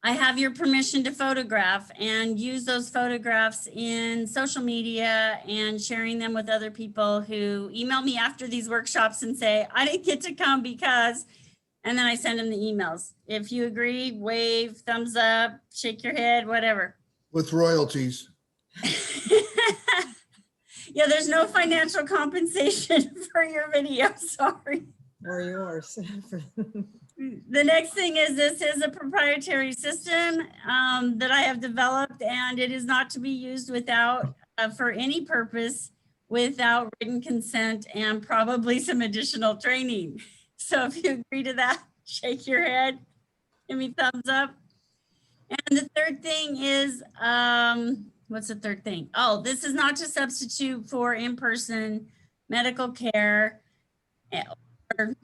I have your permission to photograph and use those photographs in social media and sharing them with other people who email me after these workshops and say, I didn't get to come because, and then I send them the emails. If you agree, wave, thumbs up, shake your head, whatever. With royalties. Yeah, there's no financial compensation for your video, sorry. Or yours. The next thing is this is a proprietary system that I have developed, and it is not to be used without, for any purpose, without written consent and probably some additional training. So if you agree to that, shake your head, give me thumbs up. And the third thing is, what's the third thing? Oh, this is not to substitute for in-person medical care or,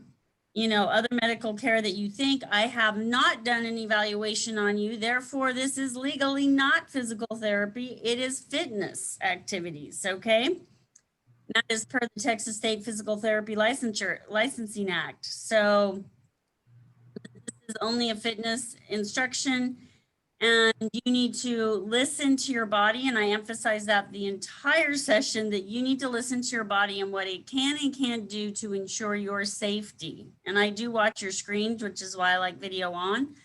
you know, other medical care that you think. I have not done an evaluation on you. Therefore, this is legally not physical therapy. It is fitness activities, okay? That is per the Texas State Physical Therapy Licensing Act. So this is only a fitness instruction. And you need to listen to your body. And I emphasize that the entire session, that you need to listen to your body and what it can and can't do to ensure your safety. And I do watch your screens, which is why I like video on,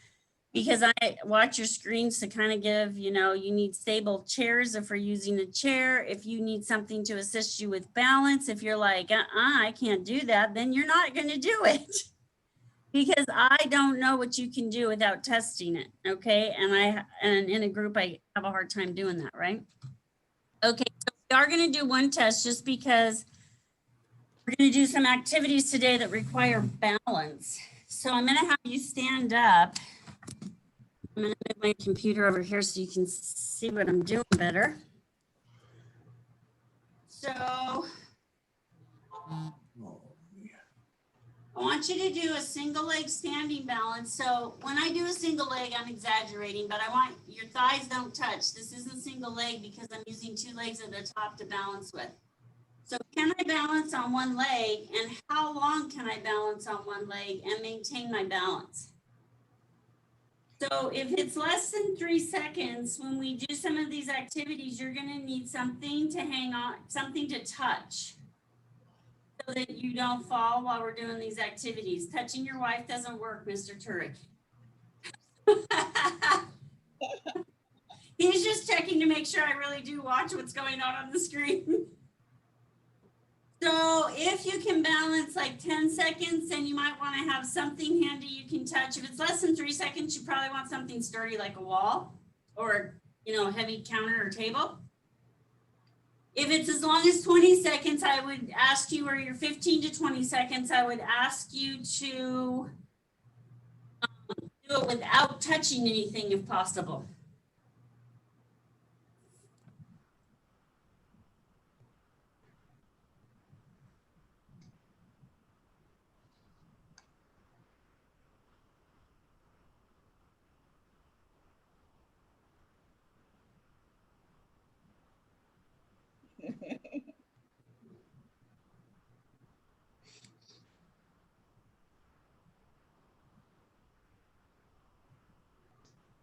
because I watch your screens to kind of give, you know, you need stable chairs if we're using a chair. If you need something to assist you with balance, if you're like, I can't do that, then you're not going to do it. Because I don't know what you can do without testing it, okay? And in a group, I have a hard time doing that, right? Okay, so we are gonna do one test just because we're gonna do some activities today that require balance. So I'm gonna have you stand up. I'm gonna move my computer over here so you can see what I'm doing better. So I want you to do a single leg standing balance. So when I do a single leg, I'm exaggerating, but I want your thighs don't touch. This isn't single leg because I'm using two legs at the top to balance with. So can I balance on one leg, and how long can I balance on one leg and maintain my balance? So if it's less than 3 seconds, when we do some of these activities, you're gonna need something to hang on, something to touch, so that you don't fall while we're doing these activities. Touching your wife doesn't work, Mr. Turek. He's just checking to make sure I really do watch what's going on the screen. So if you can balance like 10 seconds, then you might want to have something handy you can touch. If it's less than 3 seconds, you probably want something sturdy like a wall or, you know, a heavy counter or table. If it's as long as 20 seconds, I would ask you, or your 15 to 20 seconds, I would ask you to do it without touching anything if possible.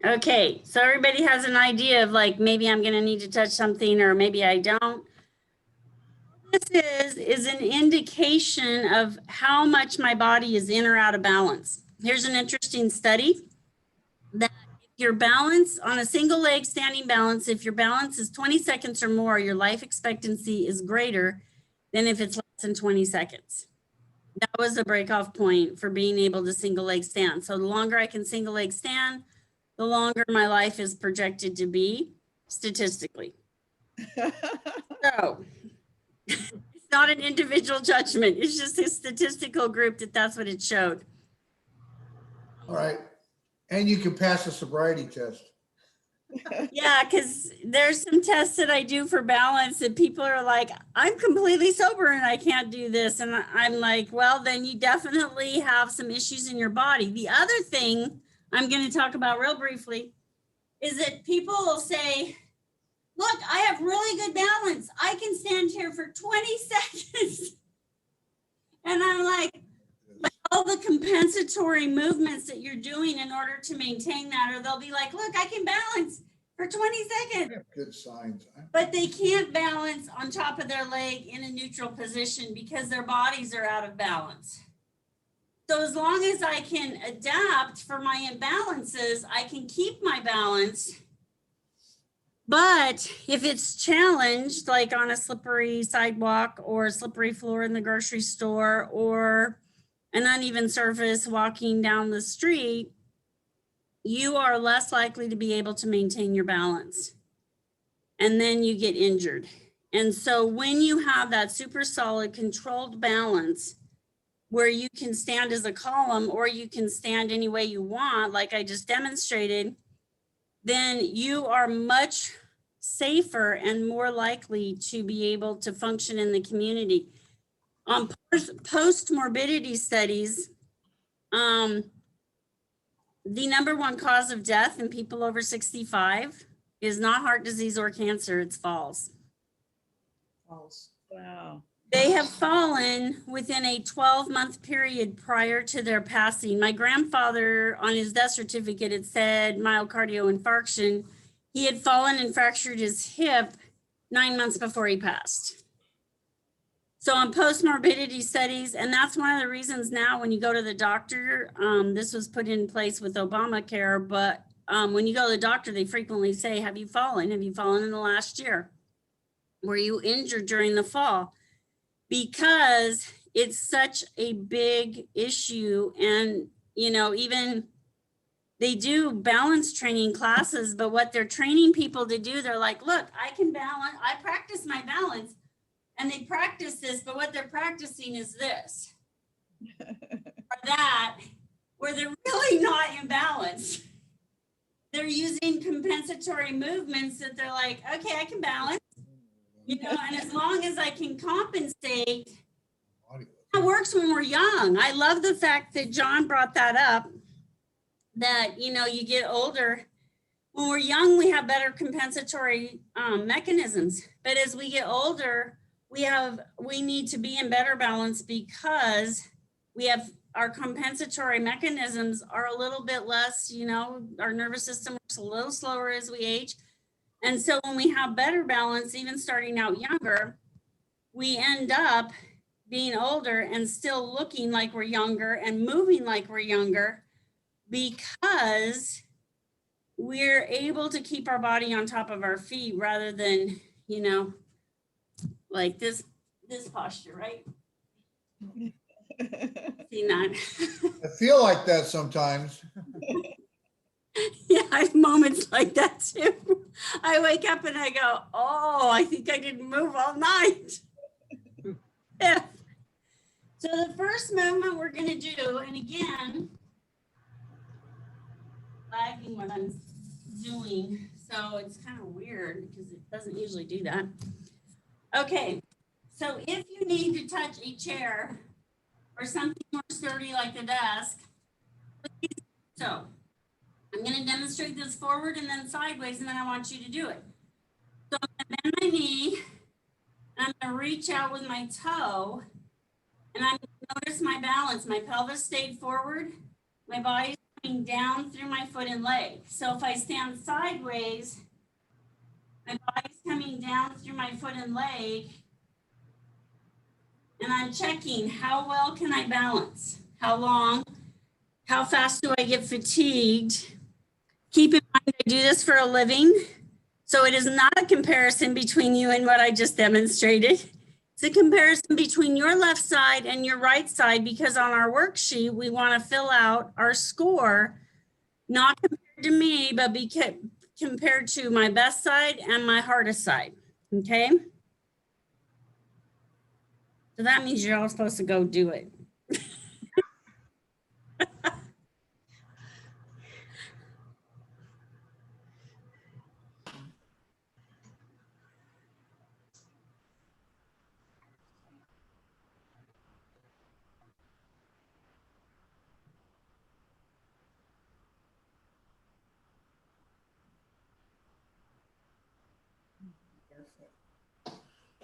Okay, so everybody has an idea of like, maybe I'm gonna need to touch something or maybe I don't. This is an indication of how much my body is in or out of balance. Here's an interesting study that if your balance on a single leg standing balance, if your balance is 20 seconds or more, your life expectancy is greater than if it's less than 20 seconds. That was a break-off point for being able to single leg stand. So the longer I can single leg stand, the longer my life is projected to be statistically. So it's not an individual judgment. It's just a statistical group that's what it showed. All right. And you can pass a sobriety test. Yeah, because there's some tests that I do for balance that people are like, I'm completely sober and I can't do this. And I'm like, well, then you definitely have some issues in your body. The other thing I'm going to talk about real briefly is that people will say, look, I have really good balance. I can stand here for 20 seconds. And I'm like, all the compensatory movements that you're doing in order to maintain that, or they'll be like, look, I can balance for 20 seconds, Good signs. but they can't balance on top of their leg in a neutral position because their bodies are out of balance. So as long as I can adapt for my imbalances, I can keep my balance. But if it's challenged, like on a slippery sidewalk or a slippery floor in the grocery store or an uneven surface walking down the street, you are less likely to be able to maintain your balance. And then you get injured. And so when you have that super solid controlled balance where you can stand as a column or you can stand any way you want, like I just demonstrated, then you are much safer and more likely to be able to function in the community. On post-morbidity studies, the number one cause of death in people over 65 is not heart disease or cancer, it's falls. False. Wow. They have fallen within a 12-month period prior to their passing. My grandfather, on his death certificate, it said myocardial infarction. He had fallen and fractured his hip 9 months before he passed. So on post-morbidity studies, and that's one of the reasons now when you go to the doctor, this was put in place with Obamacare, but when you go to the doctor, they frequently say, have you fallen? Have you fallen in the last year? Were you injured during the fall? Because it's such a big issue. And, you know, even they do balance training classes, but what they're training people to do, they're like, look, I can balance, I practice my balance. And they practice this, but what they're practicing is this or that, where they're really not in balance. They're using compensatory movements that they're like, okay, I can balance, you know, and as long as I can compensate, that works when we're young. I love the fact that John brought that up, that, you know, you get older. When we're young, we have better compensatory mechanisms. But as we get older, we need to be in better balance because we have our compensatory mechanisms are a little bit less, you know, our nervous system works a little slower as we age. And so when we have better balance, even starting out younger, we end up being older and still looking like we're younger and moving like we're younger because we're able to keep our body on top of our feet rather than, you know, like this posture, right? See that? I feel like that sometimes. Yeah, I have moments like that too. I wake up and I go, oh, I think I didn't move all night. Yeah. So the first movement we're going to do, and again, lagging what I'm doing, so it's kind of weird because it doesn't usually do that. Okay, so if you need to touch a chair or something more sturdy like a desk, please do so. I'm going to demonstrate this forward and then sideways, and then I want you to do it. So I'm going to bend my knee, and I'm going to reach out with my toe, and I'm going to notice my balance. My pelvis stayed forward. My body's coming down through my foot and leg. So if I stand sideways, my body's coming down through my foot and leg, and I'm checking how well can I balance? How long? How fast do I get fatigued? Keep in mind, I do this for a living, so it is not a comparison between you and what I just demonstrated. It's a comparison between your left side and your right side, because on our worksheet, we want to fill out our score, not compared to me, but compared to my best side and my hardest side, okay? So that means you're all supposed to go do it.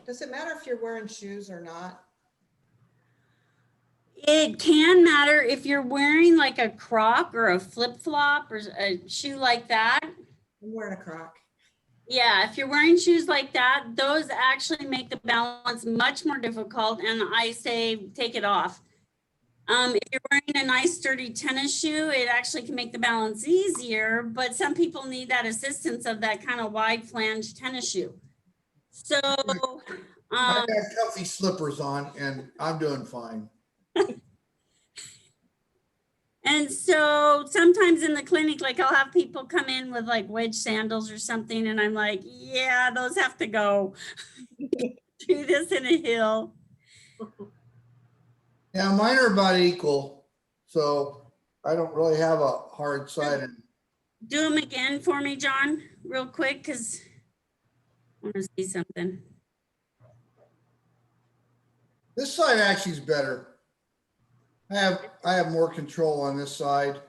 Does it matter if you're wearing shoes or not? It can matter if you're wearing like a Croc or a flip-flop or a shoe like that. I'm wearing a Croc. Yeah, if you're wearing shoes like that, those actually make the balance much more difficult, and I say take it off. If you're wearing a nice sturdy tennis shoe, it actually can make the balance easier, but some people need that assistance of that kind of wide flange tennis shoe. So, I got comfy slippers on and I'm doing fine. and so sometimes in the clinic, like I'll have people come in with like wedge sandals or something, and I'm like, yeah, those have to go. Do this in a hill. Yeah, mine are about equal. So I don't really have a hard side. Do them again for me, John, real quick, because I want to see something. This side actually is better. I have more control on this side.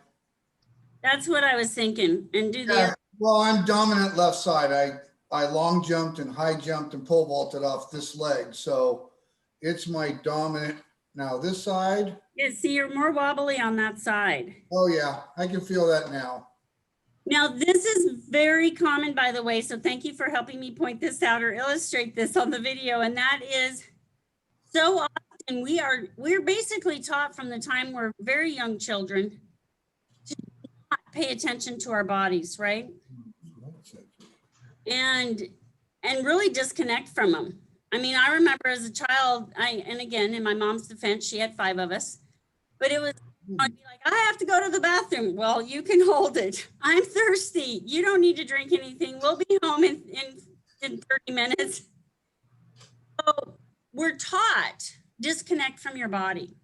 That's what I was thinking. And do the Yeah, other. well, I'm dominant left side. I long jumped and high jumped and pole vaulted off this leg. So it's my dominant. Now this side, Yeah, see, you're more wobbly on that side. oh yeah, I can feel that now. Now, this is very common, by the way, so thank you for helping me point this out or illustrate this on the video. And that is so often we're basically taught from the time we're very young children to not pay attention to our bodies, right? And really disconnect from them. I mean, I remember as a child, and again, in my mom's defense, she had 5 of us, but it was, I'd be like, I have to go to the bathroom. Well, you can hold it. I'm thirsty. You don't need to drink anything. We'll be home in 30 minutes. So we're taught, disconnect from your body.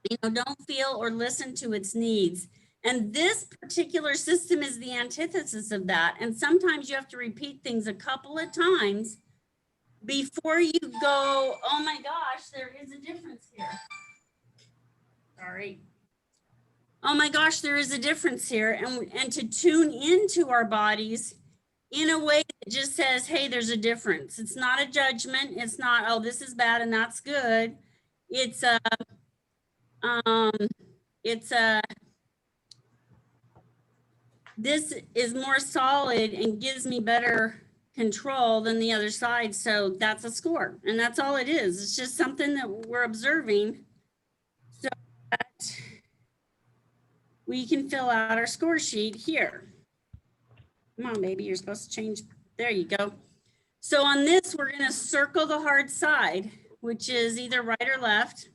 You know, don't feel or listen to its needs. And this particular system is the antithesis of that. And sometimes you have to repeat things a couple of times before you go, oh my gosh, there is a difference here. Sorry. Oh my gosh, there is a difference here. And to tune into our bodies in a way that just says, hey, there's a difference. It's not a judgment. It's not, oh, this is bad and that's good. It's a, this is more solid and gives me better control than the other side. So that's a score. And that's all it is. It's just something that we're observing so that we can fill out our score sheet here. Come on, baby, you're supposed to change. There you go. So on this, we're going to circle the hard side, which is either right or left.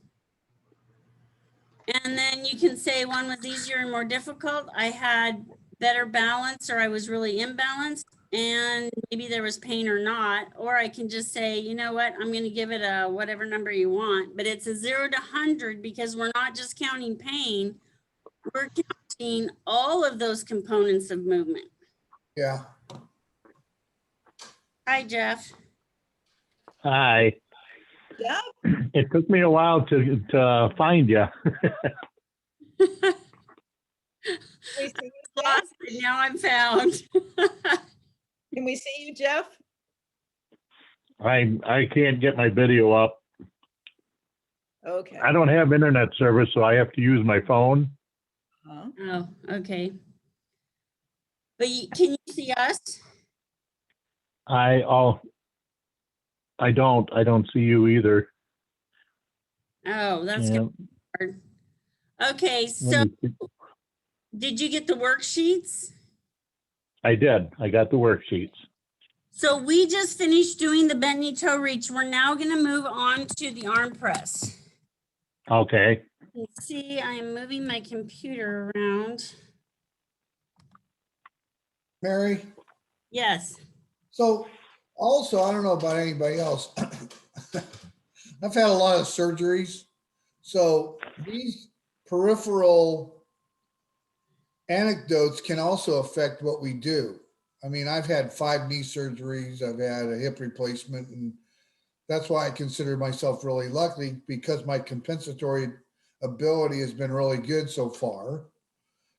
And then you can say one was easier and more difficult. I had better balance, or I was really imbalanced, and maybe there was pain or not. Or I can just say, you know what, I'm going to give it a whatever number you want, but it's a 0 to 100 because we're not just counting pain. We're counting all of those components of movement. Yeah. Hi, Jeff. Hi. Yeah. It took me a while to find you. We see you, Jeff? Lost it, now I'm found. Can we see you, Jeff? I can't get my video up. Okay. I don't have internet service, so I have to use my phone. Uh-huh. Oh, okay. But can you see us? I don't see you either. Oh, that's Yeah. good. Okay, Let so me see. did you get the worksheets? I did. I got the worksheets. So we just finished doing the bent knee toe reach. We're now going to move on to the arm press. Okay. Let's see, I am moving my computer around. Mary, Yes. so also, I don't know about anybody else. I've had a lot of surgeries. So these peripheral anecdotes can also affect what we do. I mean, I've had 5 knee surgeries. I've had a hip replacement, and that's why I consider myself really lucky, because my compensatory ability has been really good so far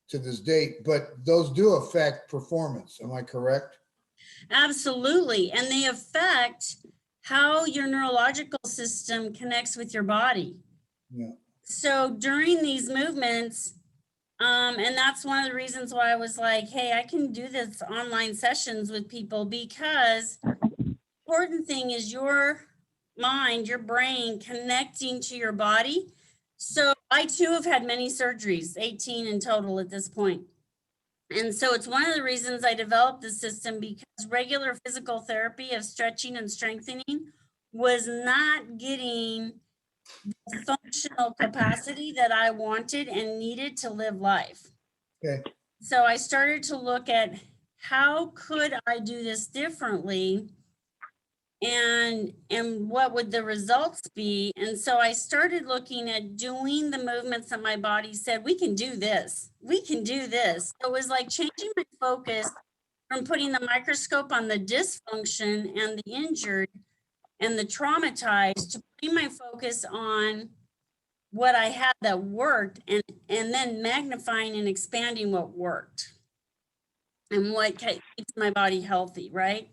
to this date, but those do affect performance. Am I correct? Absolutely. And they affect how your neurological system connects with your body. Yeah. so during these movements, and that's one of the reasons why I was like, hey, I can do this online sessions with people, because the important thing is your mind, your brain connecting to your body. So I too have had many surgeries, 18 in total at this point. And so it's one of the reasons I developed the system, because regular physical therapy of stretching and strengthening was not getting the functional capacity that I wanted and needed to live life. Okay. So I started to look at how could I do this differently, and what would the results be? And so I started looking at doing the movements that my body said, we can do this, we can do this. So it was like changing my focus from putting the microscope on the dysfunction and the injured and the traumatized to putting my focus on what I had that worked, and then magnifying and expanding what worked and what keeps my body healthy, right?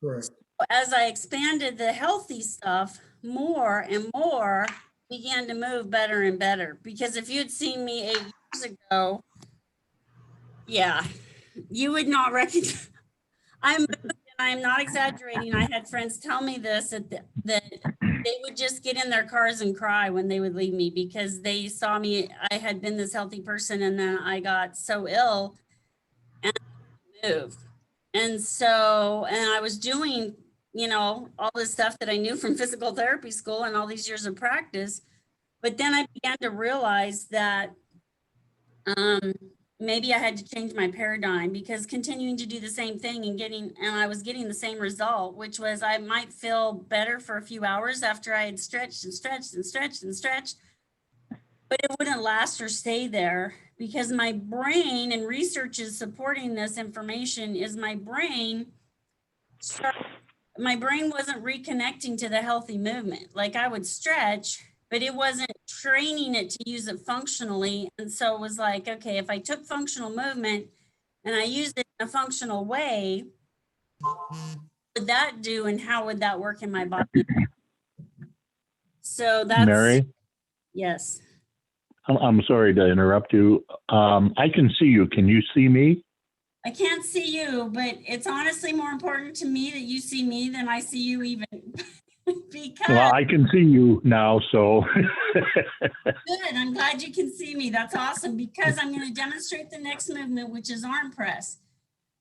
Correct. As I expanded the healthy stuff, more and more began to move better and better. Because if you'd seen me 8 years ago, yeah, you would not recognize. I'm not exaggerating. I had friends tell me this, that they would just get in their cars and cry when they would leave me, because they saw me. I had been this healthy person, and then I got so ill and moved. And so, and I was doing, all this stuff that I knew from physical therapy school and all these years of practice. But then I began to realize that maybe I had to change my paradigm, because continuing to do the same thing and I was getting the same result, which was I might feel better for a few hours after I had stretched and stretched and stretched and stretched, but it wouldn't last or stay there, because my brain, and research is supporting this information, is my brain wasn't reconnecting to the healthy movement. Like I would stretch, but it wasn't training it to use it functionally. And so it was like, okay, if I took functional movement and I used it in a functional way, what would that do, and how would that work in my body? So that's, Mary, yes. I'm sorry to interrupt you. I can see you. Can you see me? I can't see you, but it's honestly more important to me that you see me than I see you, even. Because Well, I can see you now, so. good. I'm glad you can see me. That's awesome, because I'm going to demonstrate the next movement, which is arm press.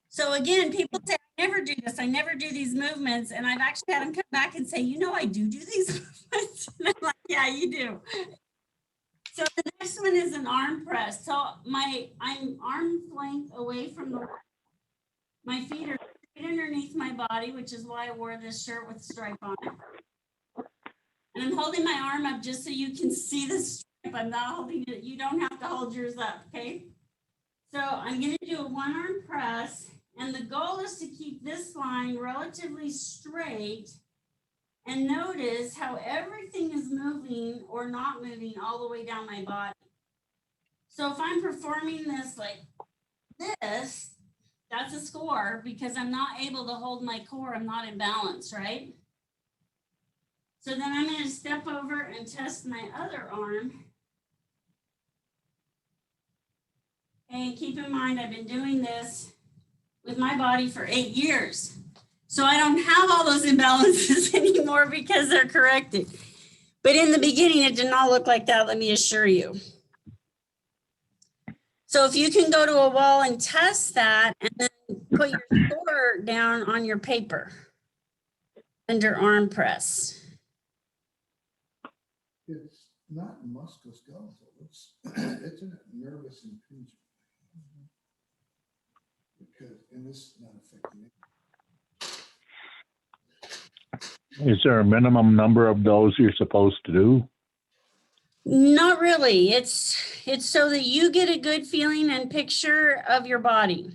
So again, people say, I never do this. I never do these movements. And I've actually had them come back and say, I do these movements. And I'm like, yeah, you do. So the next one is an arm press. So I'm arm's length away from the, my feet are straight underneath my body, which is why I wore this shirt with a stripe on it. And I'm holding my arm up just so you can see the stripe. I'm not holding it. You don't have to hold yours up, okay? So I'm going to do a one arm press. And the goal is to keep this line relatively straight, and notice how everything is moving or not moving all the way down my body. So if I'm performing this like this, that's a score, because I'm not able to hold my core. I'm not in balance, right? So then I'm going to step over and test my other arm. And keep in mind, I've been doing this with my body for 8 years. So I don't have all those imbalances anymore, because they're corrected. But in the beginning, it did not look like that, let me assure you. So if you can go to a wall and test that, and then put your score down on your paper under arm press. It's not musculoskeletal. It's a nervous impingement. Because, and this is not affecting it. Is there a minimum number of those you're supposed to do? Not really. It's so that you get a good feeling and picture of your body.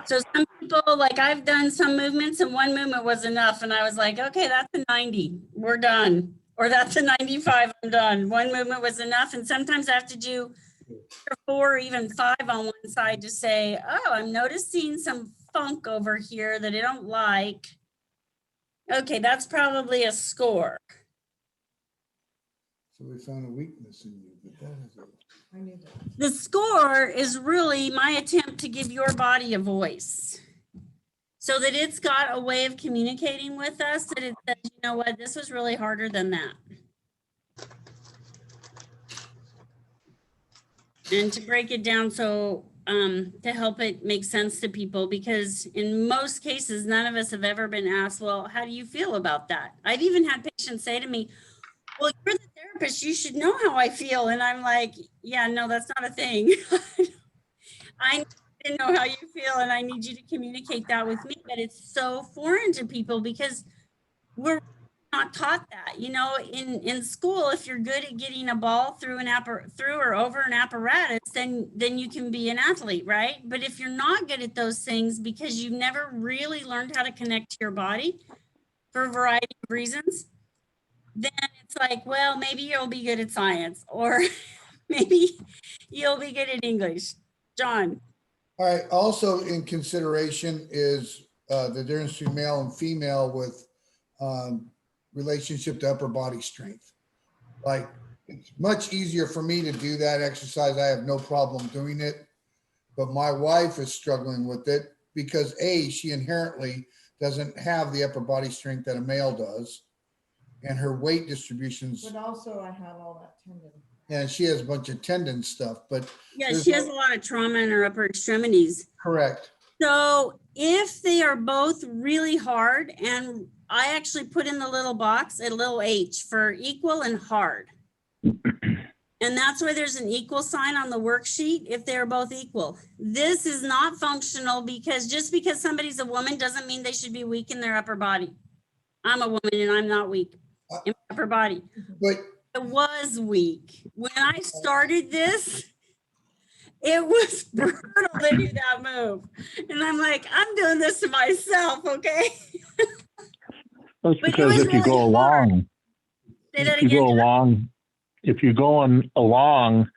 So some people, like I've done some movements, and one movement was enough. And I was like, okay, that's a 90, we're done. Or that's a 95, I'm done. One movement was enough. And sometimes I have to do 4 or even 5 on one side to say, oh, I'm noticing some funk over here that I don't like. Okay, that's probably a score. So we found a weakness in you, but that is it. The score is really my attempt to give your body a voice so that it's got a way of communicating with us that it says, you know what, this was really harder than that. And to break it down so to help it make sense to people, because in most cases, none of us have ever been asked, well, how do you feel about that? I've even had patients say to me, well, you're the therapist, you should know how I feel. And I'm like, yeah, no, that's not a thing. I need to know how you feel and I need you to communicate that with me. But it's so foreign to people because we're not taught that. You know, in school, if you're good at getting a ball through or over an apparatus, then you can be an athlete, right? But if you're not good at those things because you've never really learned how to connect to your body for a variety of reasons, then it's like, well, maybe you'll be good at science or maybe you'll be good at English. John. All right, also in consideration is the difference between male and female with relationship to upper body strength. Like, it's much easier for me to do that exercise. I have no problem doing it, but my wife is struggling with it because she inherently doesn't have the upper body strength that a male does. And her weight distributions. But also I have all that tendon. And she has a bunch of tendon stuff, but. Yeah, she has a lot of trauma in her upper extremities. Correct. So if they are both really hard, and I actually put in the little box a little H for equal and hard. And that's why there's an equal sign on the worksheet if they're both equal. This is not functional because just because somebody's a woman doesn't mean they should be weak in their upper body. I'm a woman and I'm not weak in my upper body. But it was weak. When I started this, it was brutal to do that move. And I'm like, I'm doing this to myself, okay? That's But it because was if you really go hard. along, Say that if you again. go John. along, if you're going along,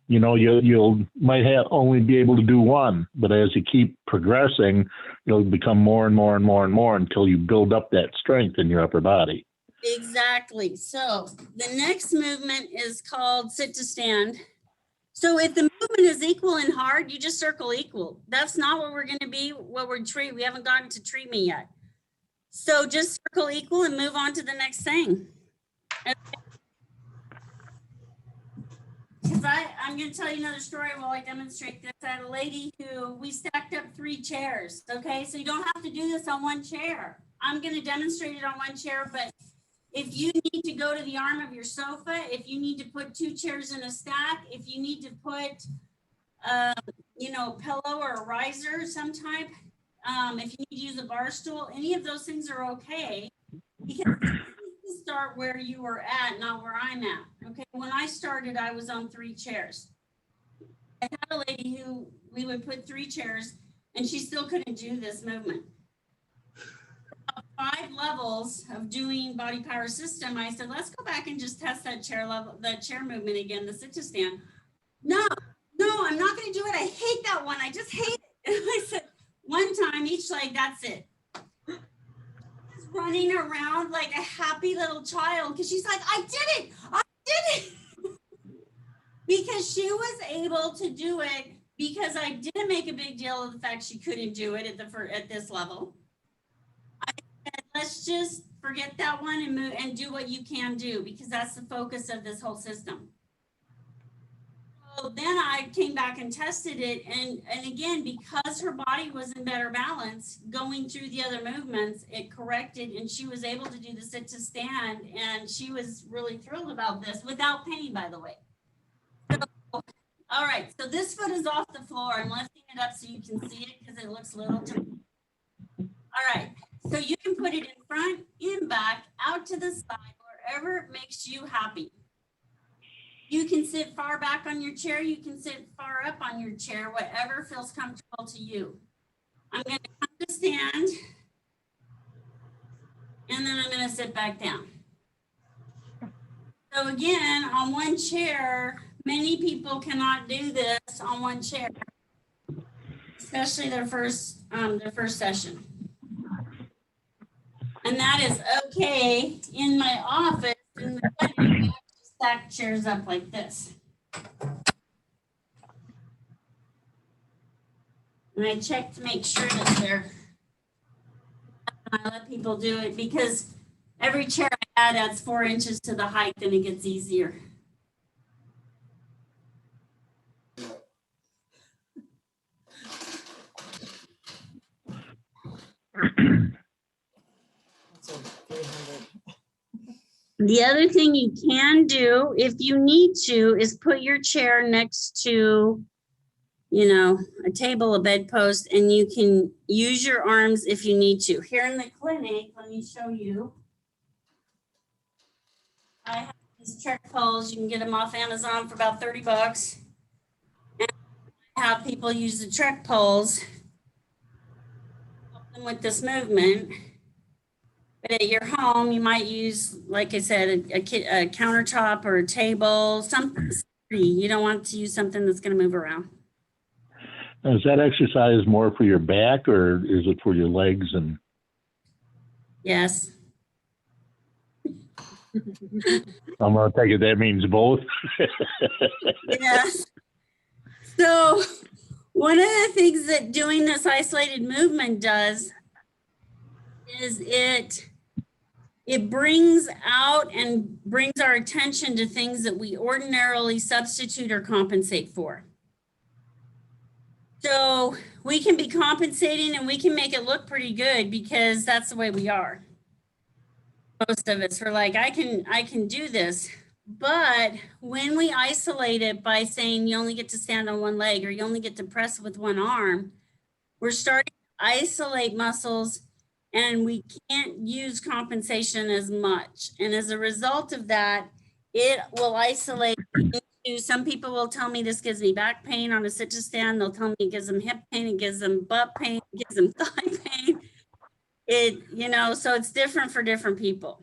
you know, you'll might have only be able to do one, but as you keep progressing, it'll become more and more and more and more until you build up that strength in your upper body. Exactly. So the next movement is called sit to stand. So if the movement is equal and hard, you just circle equal. That's not what we're going to be, what we're treat. We haven't gotten to treat me yet. So just circle equal and move on to the next thing. Okay. Because I'm going to tell you another story while I demonstrate this. I had a lady who we stacked up 3 chairs. Okay, so you don't have to do this on one chair. I'm going to demonstrate it on one chair, but if you need to go to the arm of your sofa, if you need to put 2 chairs in a stack, if you need to put, you know, a pillow or a riser of some type, if you need to use a bar stool, any of those things are okay because you start where you were at, not where I'm at. Okay, when I started, I was on 3 chairs. I had a lady who we would put 3 chairs and she still couldn't do this movement. 5 levels of doing body power system, I said, let's go back and just test that chair level, that chair movement again, the sit to stand. No, I'm not going to do it. I hate that one. I just hate it. And I said, one time each leg, that's it. Just running around like a happy little child because she's like, I did it. Because she was able to do it because I didn't make a big deal of the fact she couldn't do it at this level. Let's just forget that one and move and do what you can do because that's the focus of this whole system. So then I came back and tested it. And again, because her body was in better balance, going through the other movements, it corrected and she was able to do the sit to stand. And she was really thrilled about this without pain, by the way. So, all right, so this foot is off the floor. I'm lifting it up so you can see it because it looks little to me. All right. So you can put it in front, in back, out to the side, wherever it makes you happy. You can sit far back on your chair. You can sit far up on your chair, whatever feels comfortable to you. I'm going to come to stand, and then I'm going to sit back down. So again, on one chair, many people cannot do this on one chair, especially their first session. And that is okay. In my office, in the bedroom, we actually stack chairs up like this. And I check to make sure that they're, I let people do it because every chair I add adds 4 inches to the height, then it gets easier. That's a 300. The other thing you can do, if you need to, is put your chair next to, you know, a table, a bedpost, and you can use your arms if you need to. Here in the clinic, let me show you. I have these Trek poles. You can get them off Amazon for about 30 bucks. And I have people use the Trek poles, help them with this movement. But at your home, you might use, like I said, a countertop or a table, something free. You don't want to use something that's going to move around. Is that exercise more for your back or is it for your legs? And Yes. I'm going to take it that means both. Yes. So one of the things that doing this isolated movement does is it brings out and brings our attention to things that we ordinarily substitute or compensate for. So we can be compensating and we can make it look pretty good because that's the way we are. Most of us are like, I can do this. But when we isolate it by saying you only get to stand on one leg or you only get to press with one arm, we're starting to isolate muscles and we can't use compensation as much. And as a result of that, it will isolate into, some people will tell me this gives me back pain on a sit-to-stand. They'll tell me it gives them hip pain, it gives them butt pain, it gives them thigh pain. It, you know, so it's different for different people.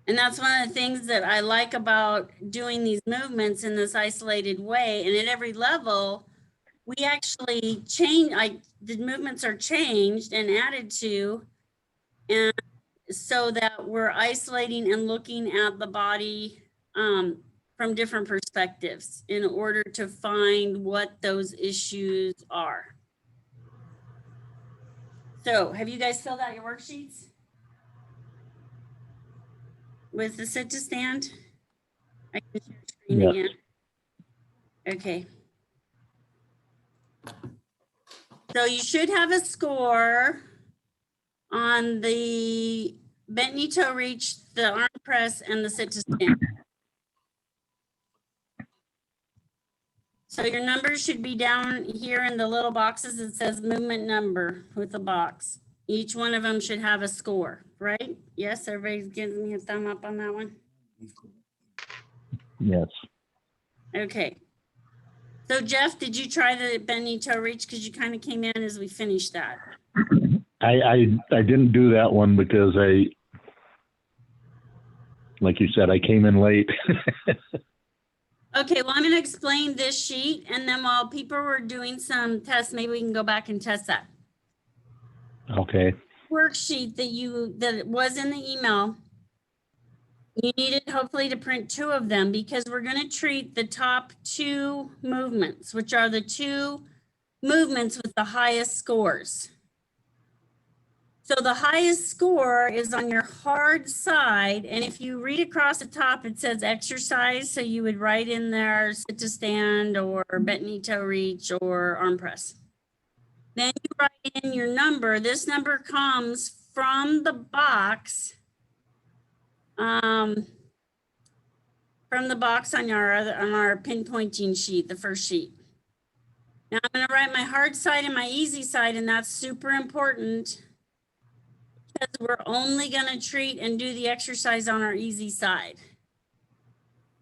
And that's one of the things that I like about doing these movements in this isolated way. And at every level, we actually change, the movements are changed and added to, and so that we're isolating and looking at the body from different perspectives in order to find what those issues are. So have you guys filled out your worksheets with the sit to stand? I can share screen Yes. again. Okay. So you should have a score on the bent knee toe reach, the arm press, and the sit to stand. So your numbers should be down here in the little boxes. It says movement number with a box. Each one of them should have a score, right? Yes, everybody's giving me a thumb up on that one. Yes. Okay. So Jeff, did you try the bent knee toe reach? Because you kind of came in as we finished that. I didn't do that one because like you said, I came in late. Okay, well, I'm going to explain this sheet, and then while people were doing some tests, maybe we can go back and test that. Okay. Worksheet that was in the email, you needed hopefully to print 2 of them because we're going to treat the top 2 movements, which are the 2 movements with the highest scores. So the highest score is on your hard side. And if you read across the top, it says exercise. So you would write in there sit to stand or bent knee toe reach or arm press. Then you write in your number. This number comes from the box. From the box on our pinpointing sheet, the first sheet. Now I'm going to write my hard side and my easy side, and that's super important because we're only going to treat and do the exercise on our easy side.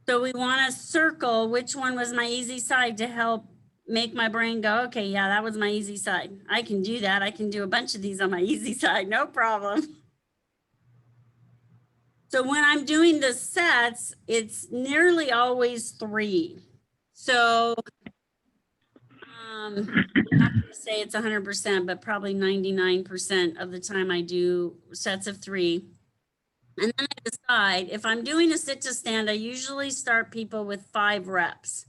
So we want to circle which one was my easy side to help make my brain go, okay, yeah, that was my easy side. I can do that. I can do a bunch of these on my easy side, no problem. So when I'm doing the sets, it's nearly always 3. So I'm not going to say it's 100%, but probably 99% of the time I do sets of 3. And then I decide if I'm doing a sit to stand, I usually start people with 5 reps.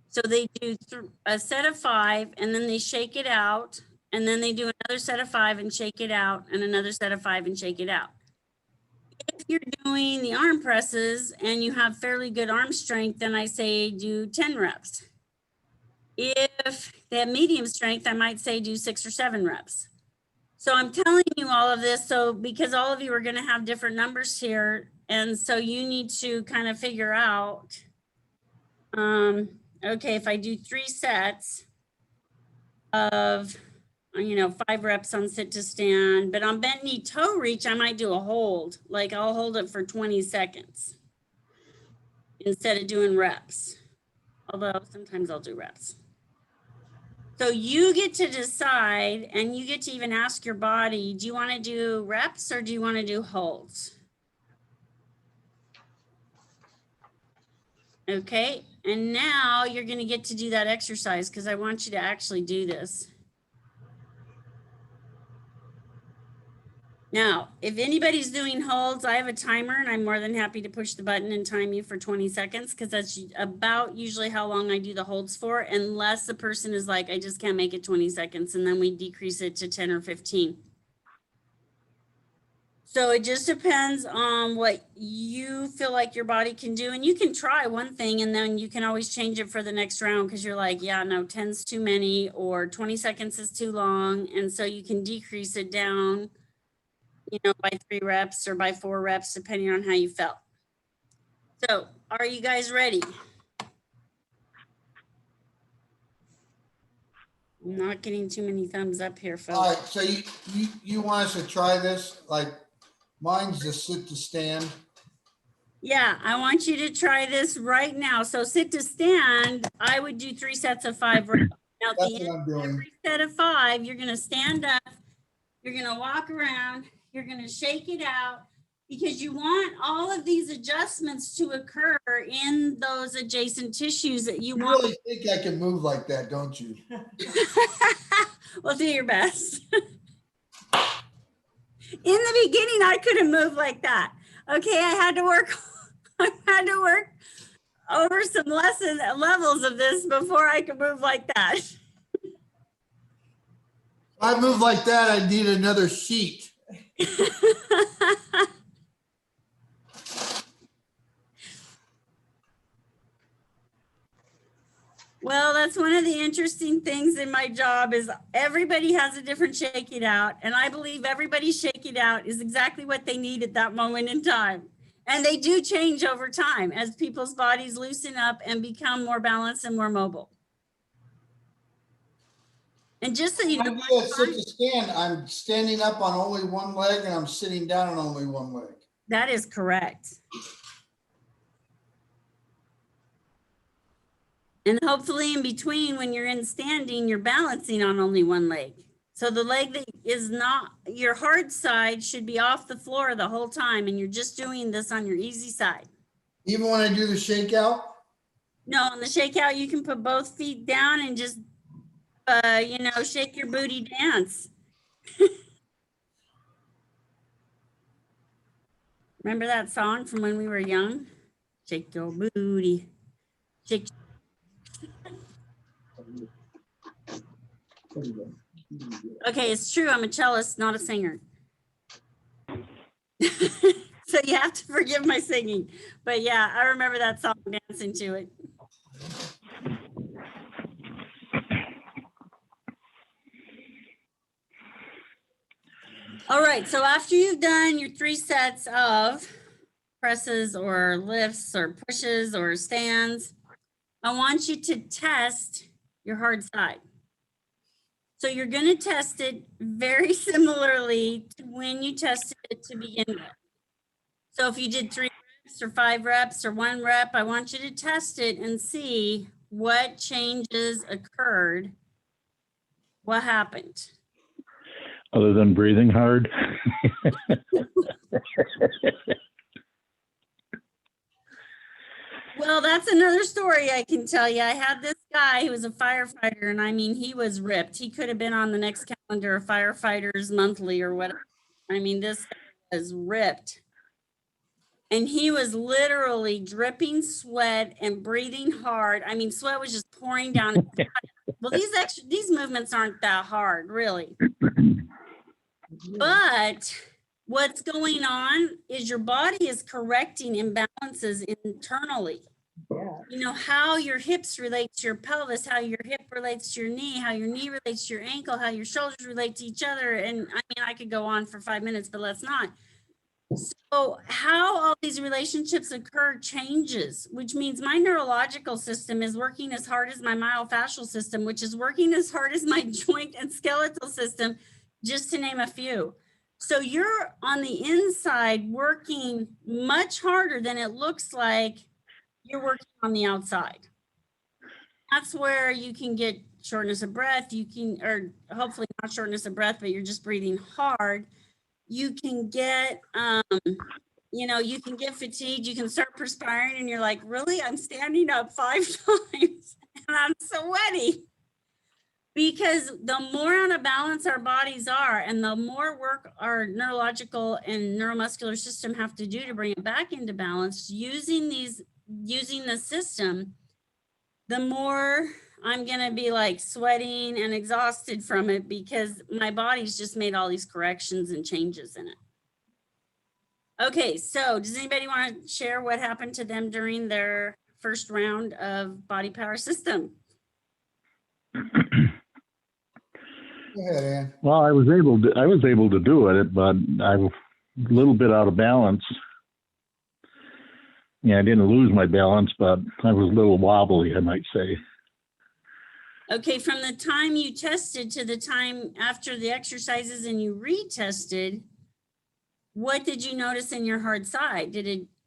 So they do a set of 5 and then they shake it out. And then they do another set of 5 and shake it out and another set of 5 and shake it out. If you're doing the arm presses and you have fairly good arm strength, then I say do 10 reps. If they have medium strength, I might say do 6 or 7 reps. So I'm telling you all of this because all of you are going to have different numbers here. And so you need to kind of figure out, okay, if I do 3 sets of, 5 reps on sit to stand, but on bent knee toe reach, I might do a hold. Like I'll hold it for 20 seconds instead of doing reps. Although sometimes I'll do reps. So you get to decide, and you get to even ask your body, do you want to do reps or do you want to do holds? Okay, and now you're going to get to do that exercise because I want you to actually do this. Now, if anybody's doing holds, I have a timer and I'm more than happy to push the button and time you for 20 seconds because that's about usually how long I do the holds for, unless the person is like, I just can't make it 20 seconds, and then we decrease it to 10 or 15. So it just depends on what you feel like your body can do. And you can try one thing and then you can always change it for the next round because you're like, yeah, no, 10's too many or 20 seconds is too long. And so you can decrease it down, by 3 reps or by 4 reps, depending on how you felt. So are you guys ready? I'm not getting too many thumbs up here, folks. All right, so you want us to try this? Like mine's the sit to stand. Yeah, I want you to try this right now. So sit to stand, I would do 3 sets of 5 reps. Now at That's the what end I'm of doing. every set of 5, you're gonna stand up, you're gonna walk around, you're gonna shake it out, because you want all of these adjustments to occur in those adjacent tissues that you You want. really think I can move like that, don't you? Well, do your best. In the beginning, I couldn't move like that. Okay, I had to work over some levels of this before I could move like that. If I move like that, I need another sheet. Well, that's one of the interesting things in my job is everybody has a different shake it out. And I believe everybody's shake it out is exactly what they need at that moment in time. And they do change over time as people's bodies loosen up and become more balanced and more mobile. And just so you When I know, do a sit to stand, I'm standing up on only one leg and I'm sitting down on only one leg. that is correct. And hopefully in between, when you're in standing, you're balancing on only one leg. So the leg that is not, your hard side should be off the floor the whole time. And you're just doing this on your easy side. Even when I do the shakeout, No, on the shakeout, you can put both feet down and just, shake your booty dance. Remember that song from when we were young? Shake your booty. Shake. Okay, it's true. I'm a cellist, not a singer. So you have to forgive my singing. But yeah, I remember that song, dancing to it. All right, so after you've done your 3 sets of presses or lifts or pushes or stands, I want you to test your hard side. So you're going to test it very similarly to when you tested it to begin with. So if you did 3 reps or 5 reps or 1 rep, I want you to test it and see what changes occurred. What happened? Other than breathing hard. Well, that's another story I can tell you. I had this guy who was a firefighter, and I mean, he was ripped. He could have been on the next calendar of Firefighters Monthly or whatever. I mean, this guy was ripped. And he was literally dripping sweat and breathing hard. I mean, sweat was just pouring down. His body. Well, these movements aren't that hard, really. But what's going on is your body is correcting imbalances internally. Yeah. You know, how your hips relate to your pelvis, how your hip relates to your knee, how your knee relates to your ankle, how your shoulders relate to each other. And I mean, I could go on for 5 minutes, but let's not. So how all these relationships occur changes, which means my neurological system is working as hard as my myofascial system, which is working as hard as my joint and skeletal system, just to name a few. So you're on the inside working much harder than it looks like you're working on the outside. That's where you can get shortness of breath. You can, or hopefully not shortness of breath, but you're just breathing hard. You can get, you know, you can get fatigued. You can start perspiring and you're like, really? I'm standing up 5 times and I'm sweaty. Because the more out of balance our bodies are and the more work our neurological and neuromuscular system have to do to bring it back into balance, using the system, the more I'm going to be like sweating and exhausted from it because my body's just made all these corrections and changes in it. Okay, so does anybody want to share what happened to them during their first round of Body Power System? Go ahead, Ann. Well, I was able to do it, but I'm a little bit out of balance. Yeah, I didn't lose my balance, but I was a little wobbly, I might say. Okay, from the time you tested to the time after the exercises and you retested, what did you notice in your hard side?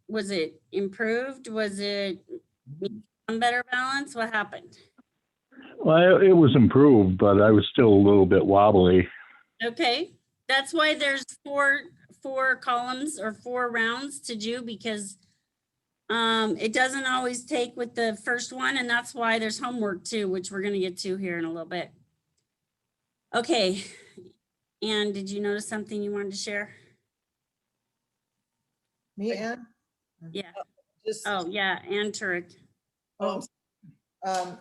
Was it improved? Was it on better balance? What happened? Well, it was improved, but I was still a little bit wobbly. Okay, that's why there's four columns or 4 rounds to do, because it doesn't always take with the first one, and that's why there's homework too, which we're going to get to here in a little bit. Okay, Ann, did you notice something you wanted to share? Me, Ann? Yeah. Just, Oh, yeah, Ann Turek.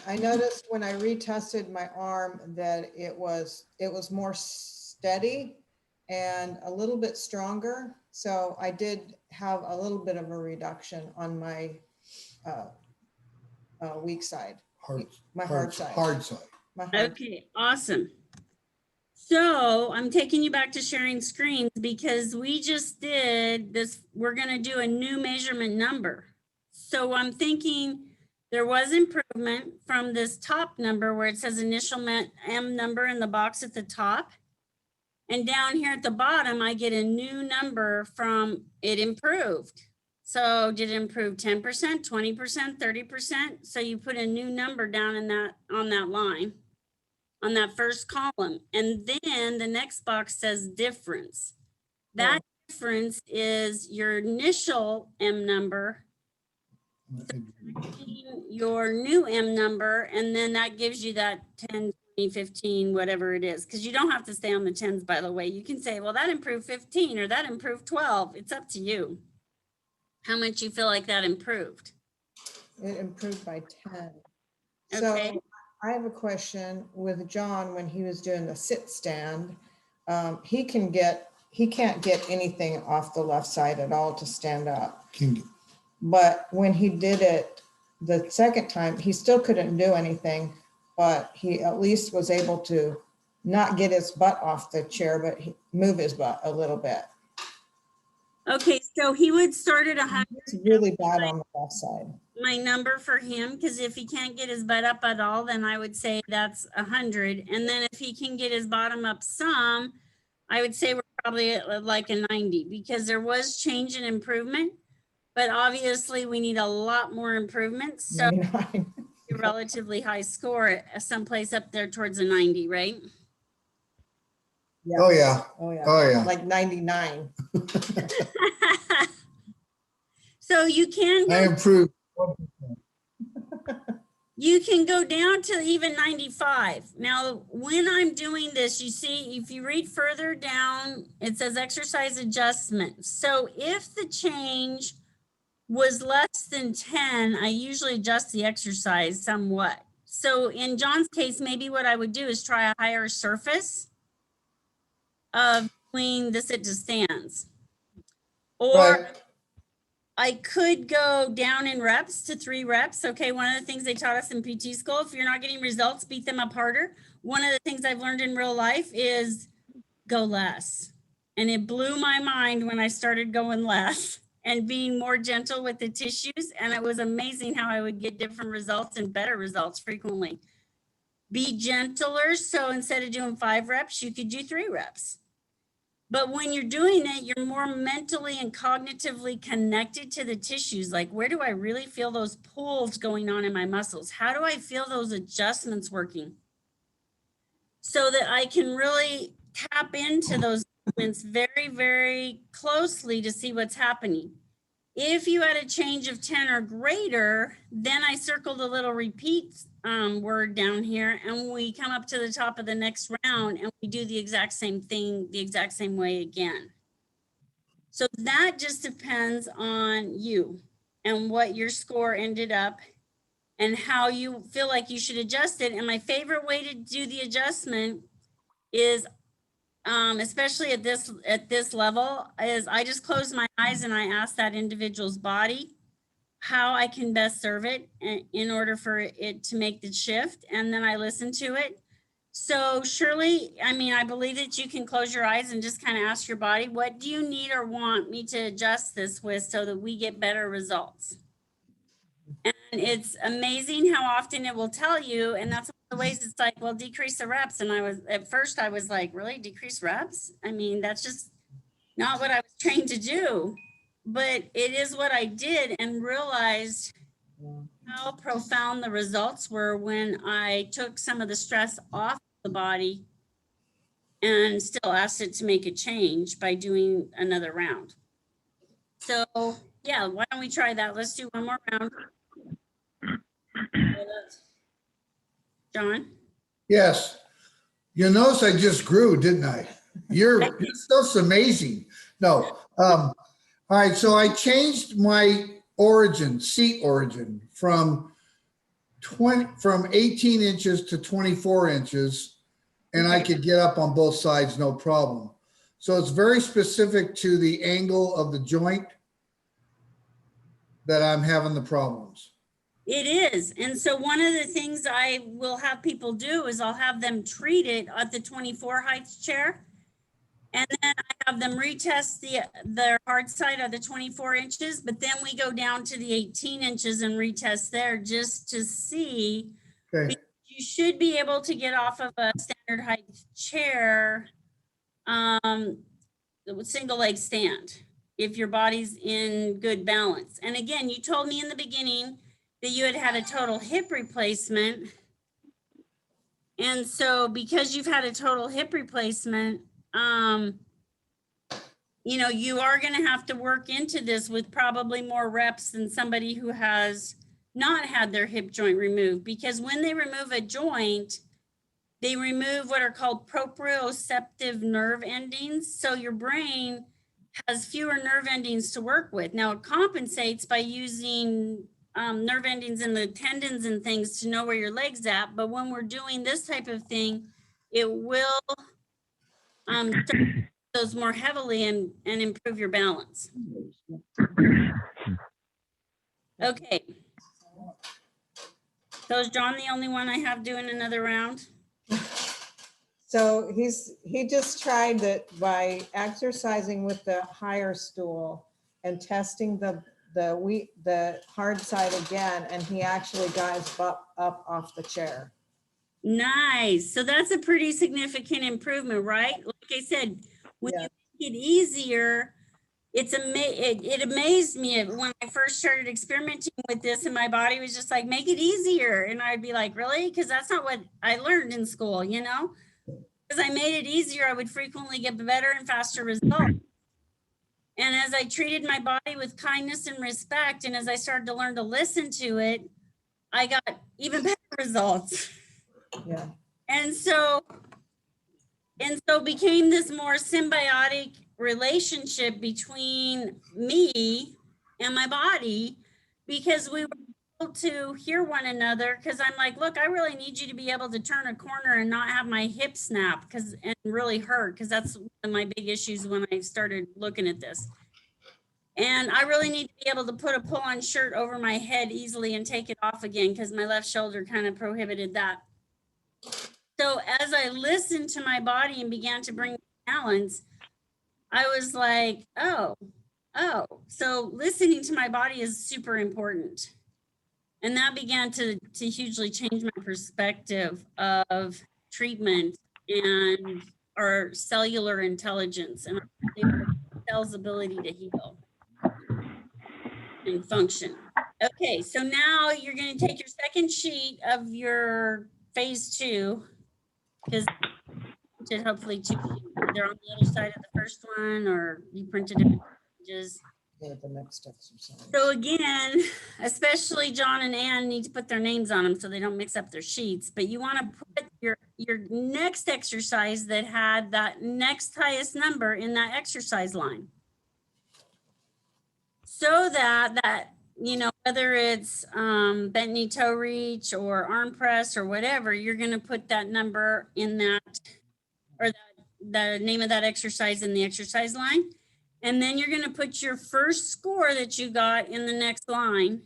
I noticed when I retested my arm that it was more steady and a little bit stronger. So I did have a little bit of a reduction on my weak side, my hard side. Hard side. My hard. Okay, awesome. So I'm taking you back to sharing screens because we just did this. We're going to do a new measurement number. So I'm thinking there was improvement from this top number where it says initial M number in the box at the top. And down here at the bottom, I get a new number from it improved. So did it improve 10%, 20%, 30%? So you put a new number down in that on that line, on that first column. And then the next box says difference. That difference is your initial M number, your new M number, and then that gives you that 10, 20, 15, whatever it is. Because you don't have to stay on the 10s, by the way. You can say, well, that improved 15 or that improved 12. It's up to you how much you feel like that improved. It improved by 10. Okay. So I have a question with John. When he was doing the sit stand, he can't get anything off the left side at all to stand up. But when he did it the second time, he still couldn't do anything, but he at least was able to not get his butt off the chair, but move his butt a little bit. Okay, so he would start at 100. It's really bad on the left side. My number for him, because if he can't get his butt up at all, then I would say that's 100. And then if he can get his bottom up some, I would say we're probably at like a 90, because there was change and improvement, but obviously we need a lot more improvement. So a relatively high score, someplace up there towards a 90, right? Yeah. Oh, yeah. Oh, yeah. Oh, yeah. Like 99. So you can I go, improved. you can go down to even 95. Now, when I'm doing this, you see, if you read further down, it says exercise adjustment. So if the change was less than 10, I usually adjust the exercise somewhat. So in John's case, maybe what I would do is try a higher surface of doing the sit to stands. Or Right. I could go down in reps to 3 reps. Okay, one of the things they taught us in PT school, if you're not getting results, beat them up harder. One of the things I've learned in real life is go less. And it blew my mind when I started going less and being more gentle with the tissues. And it was amazing how I would get different results and better results frequently. Be gentler. So instead of doing 5 reps, you could do 3 reps. But when you're doing it, you're more mentally and cognitively connected to the tissues. Like, where do I really feel those pulls going on in my muscles? How do I feel those adjustments working? So that I can really tap into those movements very, very closely to see what's happening. If you had a change of 10 or greater, then I circled a little repeat word down here, and we come up to the top of the next round and we do the exact same thing, the exact same way again. So that just depends on you and what your score ended up and how you feel like you should adjust it. And my favorite way to do the adjustment is, especially at this level, is I just close my eyes and I ask that individual's body how I can best serve it in order for it to make the shift. And then I listen to it. So Shirley, I mean, I believe that you can close your eyes and just kind of ask your body, what do you need or want me to adjust this with so that we get better results? And it's amazing how often it will tell you. And that's one of the ways it's like, well, decrease the reps. And at first I was like, really, decrease reps? I mean, that's just not what I was trained to do. But it is what I did, and realized how profound the results were when I took some of the stress off the body and still asked it to make a change by doing another round. So yeah, why don't we try that? Let's do one more round. John? Yes. You notice I just grew, didn't I? Your stuff's amazing. No. All right, so I changed my seat origin from 18 inches to 24 inches, and I could get up on both sides, no problem. So it's very specific to the angle of the joint that I'm having the problems. It is. And so one of the things I will have people do is I'll have them treat it at the 24 heights chair. And then I have them retest the hard side of the 24 inches, but then we go down to the 18 inches and retest there just to see. Okay. You should be able to get off of a standard height chair, single leg stand, if your body's in good balance. And again, you told me in the beginning that you had a total hip replacement. And so because you've had a total hip replacement, you know, you are going to have to work into this with probably more reps than somebody who has not had their hip joint removed, because when they remove a joint, they remove what are called proprioceptive nerve endings. So your brain has fewer nerve endings to work with. Now it compensates by using nerve endings in the tendons and things to know where your leg's at. But when we're doing this type of thing, it will those more heavily and improve your balance. Okay. So is John the only one I have doing another round? So he just tried that by exercising with the higher stool and testing the hard side again, and he actually got up off the chair. Nice. So that's a pretty significant improvement, right? Like I said, when you make it easier, it amazed me when I first started experimenting with this, and my body was just like, make it easier. And I'd be like, really? Because that's not what I learned in school, you know? Because I made it easier, I would frequently get better and faster results. And as I treated my body with kindness and respect, and as I started to learn to listen to it, I got even better results. Yeah. And so became this more symbiotic relationship between me and my body, because we were able to hear one another. Because I'm like, look, I really need you to be able to turn a corner and not have my hip snap and really hurt, because that's one of my big issues when I started looking at this. And I really need to be able to put a pull-on shirt over my head easily and take it off again, because my left shoulder kind of prohibited that. So as I listened to my body and began to bring balance, I was like, oh, so listening to my body is super important. And that began to hugely change my perspective of treatment and our cellular intelligence and our cell's ability to heal and function. Okay, so now you're going to take your second sheet of your phase 2, because hopefully they're on the other side of the first one, or you printed it pages. Yeah, the next exercise. So again, especially John and Ann need to put their names on them so they don't mix up their sheets, but you want to put your next exercise that had that next highest number in that exercise line. So that, you know, whether it's bent knee toe reach or arm press or whatever, you're going to put that number in that, or the name of that exercise in the exercise line. And then you're going to put your first score that you got in the next line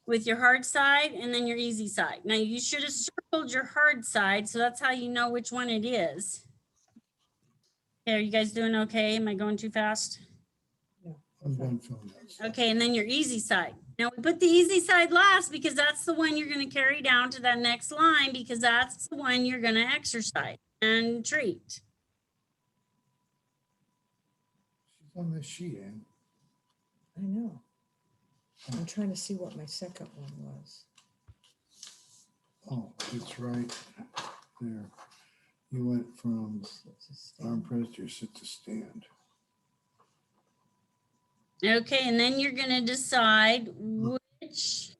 with your hard side and then your easy side. Now you should have circled your hard side, so that's how you know which one it is. Okay, are you guys doing okay? Am I going too fast? I'm done filling that. Okay, and then your easy side. Now we put the easy side last because that's the one you're going to carry down to that next line, because that's the one you're going to exercise and treat. She's on this sheet, Ann. I know. I'm trying to see what my second one was. Oh, it's right there. You went from arm press to sit to stand. Okay, and then you're going to decide which.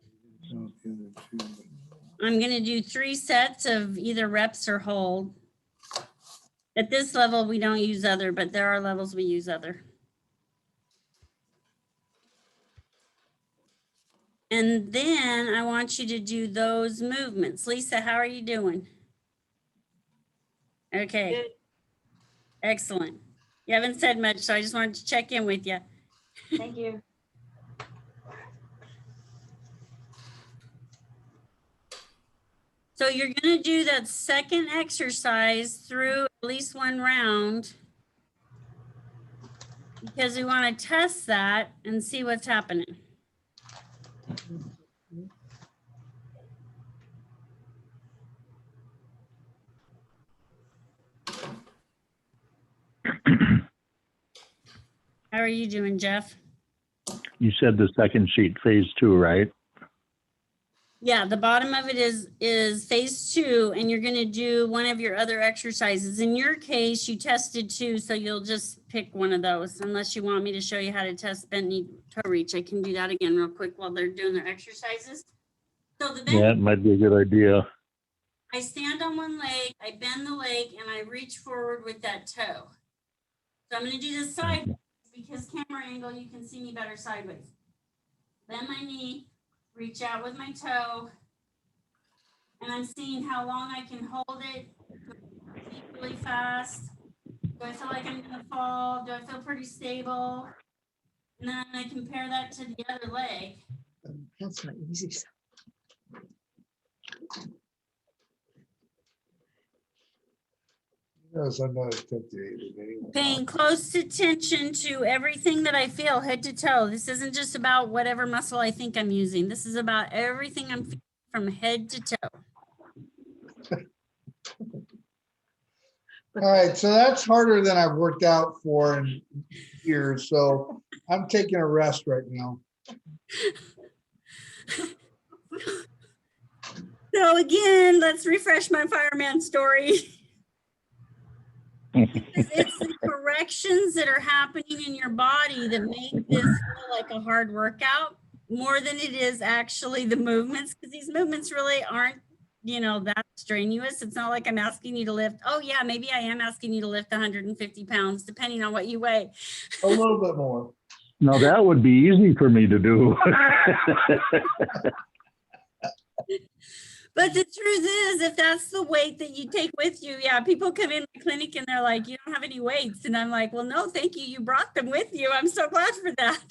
Not the other two. I'm going to do 3 sets of either reps or hold. At this level, we don't use other, but there are levels we use other. And then I want you to do those movements. Lisa, how are you doing? Okay. Good. Excellent. You haven't said much, so I just wanted to check in with you. Thank you. So you're going to do that second exercise through at least 1 round, because we want to test that and see what's happening. How are you doing, Jeff? You said the second sheet, phase 2, right? Yeah, the bottom of it is phase 2, and you're going to do one of your other exercises. In your case, you tested 2, so you'll just pick one of those, unless you want me to show you how to test bent knee toe reach. I can do that again real quick while they're doing their exercises. So the bent, Yeah, it might be a good idea. I stand on one leg, I bend the leg, and I reach forward with that toe. So I'm going to do this sideways because camera angle, you can see me better sideways. Bend my knee, reach out with my toe, and I'm seeing how long I can hold it really fast. Do I feel like I'm going to fall? Do I feel pretty stable? And then I compare that to the other leg. That's not easy. Yes, I'm not affiliated anyway. Paying close attention to everything that I feel head to toe. This isn't just about whatever muscle I think I'm using. This is about everything I'm feeling from head to toe. All right, so that's harder than I've worked out for in years, so I'm taking a rest right now. So again, let's refresh my fireman story. It's the corrections that are happening in your body that make this feel like a hard workout more than it is actually the movements, because these movements really aren't, you know, that strenuous. It's not like I'm asking you to lift. Oh yeah, maybe I am asking you to lift 150 pounds, depending on what you weigh. A little bit more. Now that would be easy for me to do. But the truth is, if that's the weight that you take with you, yeah, people come in the clinic and they're like, you don't have any weights. And I'm like, well, no, thank you. You brought them with you. I'm so glad for that.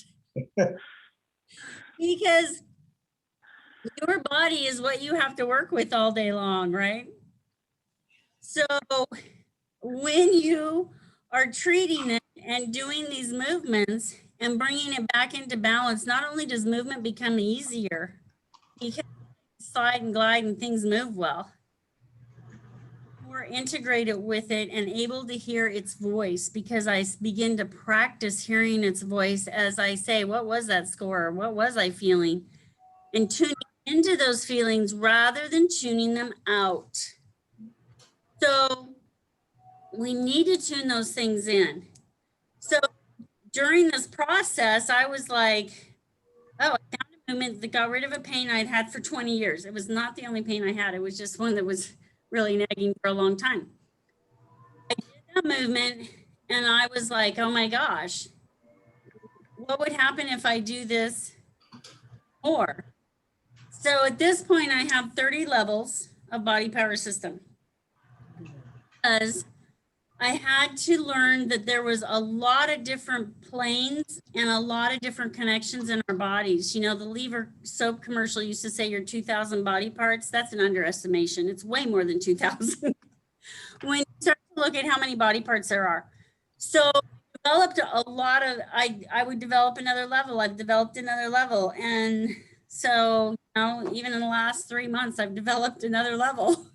Because your body is what you have to work with all day long, right? So when you are treating it and doing these movements and bringing it back into balance, not only does movement become easier, because slide and glide and things move well, more integrated with it and able to hear its voice, because I begin to practice hearing its voice as I say, what was that score? What was I feeling? And tuning into those feelings rather than tuning them out. So we need to tune those things in. So during this process, I was like, oh, I found a movement that got rid of a pain I'd had for 20 years. It was not the only pain I had. It was just one that was really nagging for a long time. I did that movement and I was like, oh my gosh, what would happen if I do this more? So at this point, I have 30 levels of body power system. Because I had to learn that there was a lot of different planes and a lot of different connections in our bodies. You know, the Lever soap commercial used to say your 2,000 body parts. That's an underestimation. It's way more than 2,000 when you start to look at how many body parts there are. So I developed a lot of, I would develop another level. I've developed another level. And so, you know, even in the last 3 months, I've developed another level.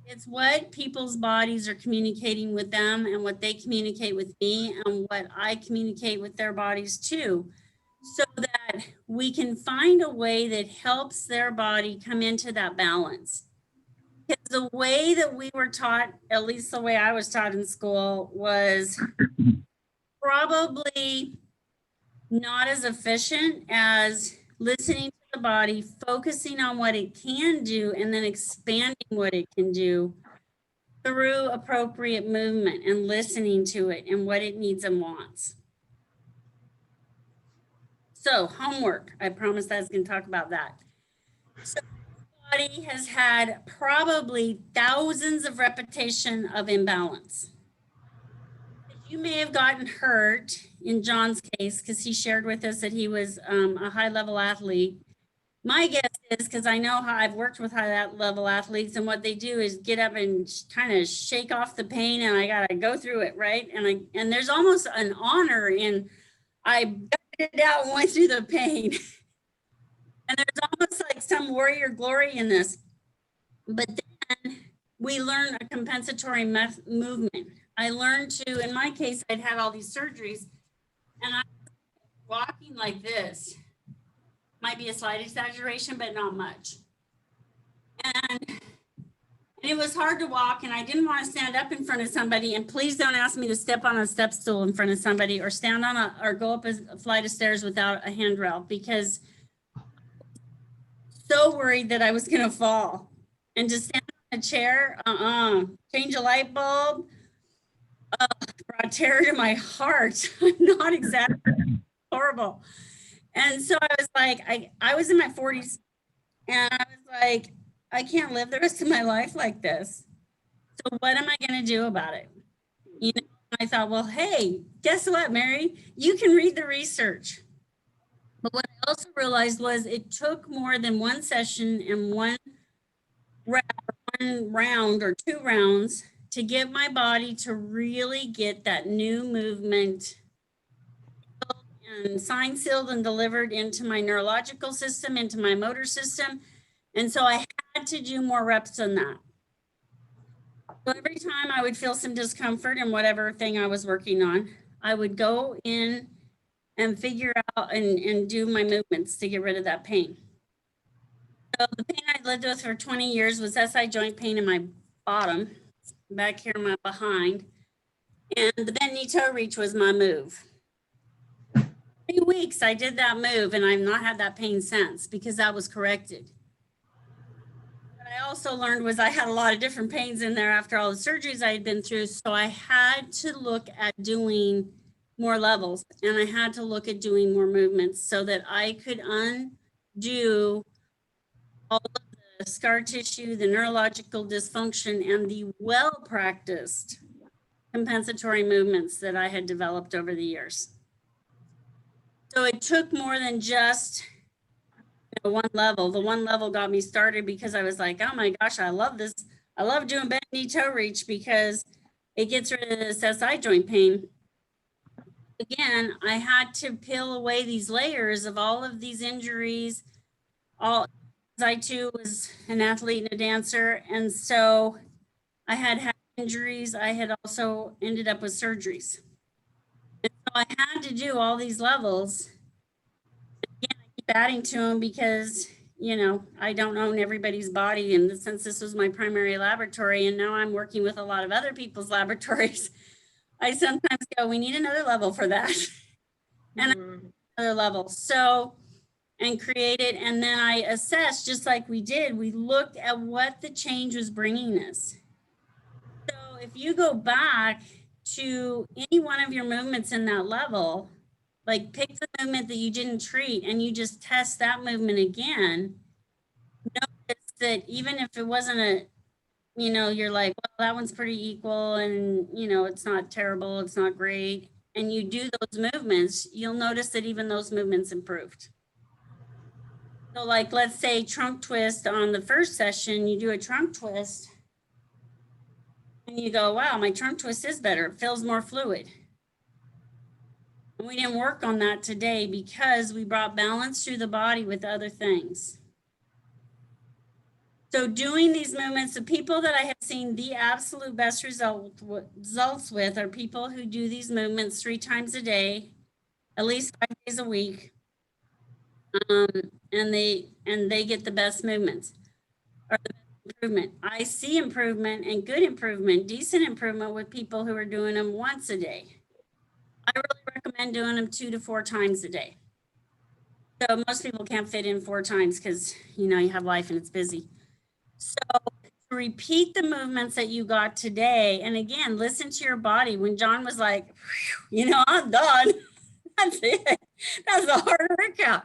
It's what people's bodies are communicating with them and what they communicate with me and what I communicate with their bodies too, so that we can find a way that helps their body come into that balance. Because the way that we were taught, at least the way I was taught in school, was probably not as efficient as listening to the body, focusing on what it can do, and then expanding what it can do through appropriate movement and listening to it and what it needs and wants. So homework, I promised I was going to talk about that. So the body has had probably thousands of repetition of imbalance. You may have gotten hurt in John's case because he shared with us that he was a high-level athlete. My guess is, because I know how I've worked with high-level athletes, and what they do is get up and kind of shake off the pain, and I got to go through it, right? And there's almost an honor in, I gutted it out and went through the pain. And there's almost like some warrior glory in this. But then we learn a compensatory movement. I learned to, in my case, I'd had all these surgeries, and I was walking like this. Might be a slight exaggeration, but not much. And it was hard to walk, and I didn't want to stand up in front of somebody. And please don't ask me to step on a step stool in front of somebody or stand on or go up a flight of stairs without a handrail, because I'm so worried that I was going to fall. And to stand on a chair, change a light bulb, brought terror to my heart. I'm not exaggerating. Horrible. And so I was like, I was in my 40s, and I was like, I can't live the rest of my life like this. So what am I going to do about it? You know, I thought, well, hey, guess what, Mary? You can read the research. But what I also realized was it took more than one session and one round or 2 rounds to get my body to really get that new movement and signed, sealed, and delivered into my neurological system, into my motor system. And so I had to do more reps than that. So every time I would feel some discomfort in whatever thing I was working on, I would go in and figure out and do my movements to get rid of that pain. So the pain I lived with for 20 years was SI joint pain in my bottom, back here in my behind. And the bent knee toe reach was my move. 3 weeks I did that move, and I've not had that pain since, because that was corrected. What I also learned was I had a lot of different pains in there after all the surgeries I had been through. So I had to look at doing more levels, and I had to look at doing more movements so that I could undo all of the scar tissue, the neurological dysfunction, and the well-practiced compensatory movements that I had developed over the years. So it took more than just one level. The one level got me started because I was like, oh my gosh, I love this. I love doing bent knee toe reach because it gets rid of this SI joint pain. Again, I had to peel away these layers of all of these injuries. I too was an athlete and a dancer. And so I had injuries. I had also ended up with surgeries. And so I had to do all these levels. Again, I keep adding to them because, you know, I don't own everybody's body. And since this was my primary laboratory and now I'm working with a lot of other people's laboratories, I sometimes go, we need another level for that. And another level. So, and create it. And then I assessed, just like we did, we looked at what the change was bringing us. So if you go back to any one of your movements in that level, like pick the movement that you didn't treat and you just test that movement again, notice that even if it wasn't a, you know, you're like, well, that one's pretty equal and, you know, it's not terrible, it's not great. And you do those movements, you'll notice that even those movements improved. So like, let's say trunk twist on the first session, you do a trunk twist and you go, wow, my trunk twist is better. It feels more fluid. And we didn't work on that today because we brought balance through the body with other things. So doing these movements, the people that I have seen the absolute best results with are people who do these movements 3 times a day, at least 5 days a week. And they get the best movements or the best improvement. I see improvement and good improvement, decent improvement with people who are doing them once a day. I really recommend doing them 2 to 4 times a day. So most people can't fit in 4 times because, you know, you have life and it's busy. So repeat the movements that you got today. And again, listen to your body. When John was like, you know, I'm done. That's it. That's a hard workout.